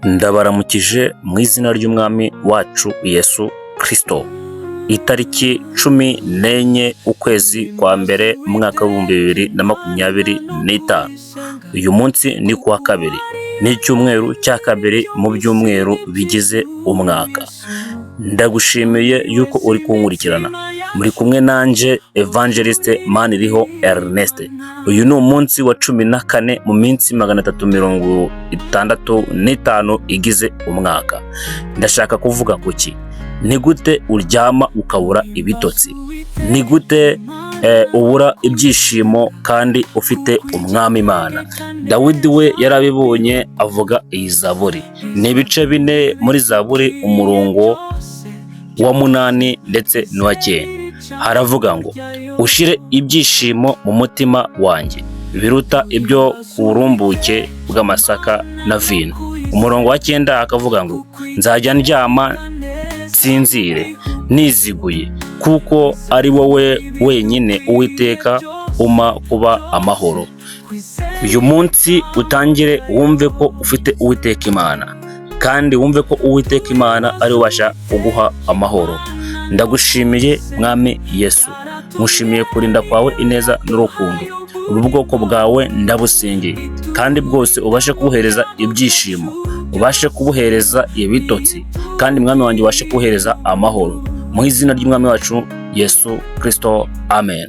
Ndabaramukije mu izina ry'umwami wacu Yesu Kristo. Itariki 14 ukwezi kwa mbere mwaka wa 2025. Uyu munsi ni kuwa kabiri, ni icyumweru cya kabiri mu byumweru bigize umwaka. Ndagushimiye yuko uri kunkurikirana. Muri kumwe nanje Evangeliste Maniriho Ernest. Uyu ni umunsi wa 14 mu minsi 365 igize umwaka. Ndashaka kuvuga kuki. Ni gute uryama ukabura ibitotsi? Ni gute ubura ibyishimo kandi ufite umwami Imana? Dawidi we yarabibonye avuga iyi zaburi. Ni ibice 4 muri zaburi, umurongo wa 8 ndetse n'uwa 9. Haravuga ngo ushire ibyishimo mu mutima wanjye biruta ibyo kurumbuke bw'amasaka na vino. Umurongo wa 9 akavuga ngo nzajya ndyama nsinzire niziguye, kuko ari wowe wenyine Uwiteka uma kuba amahoro. Uyu munsi utangire wumve ko ufite Uwiteka Imana, kandi wumve ko Uwiteka Imana ari ubasha kuguha amahoro. Ndagushimiye mwami Yesu, mushimiye kurinda kwawe ineza n'urukundo. Ubu bwoko bwawe ndabusengeye, kandi bwose ubashe kubuhereza ibyishimo, ubashe kubuhereza ibitotsi, kandi mwami wanjye ubashe kubuhereza amahoro. Mu izina ry'umwami wacu Yesu Kristo, amen.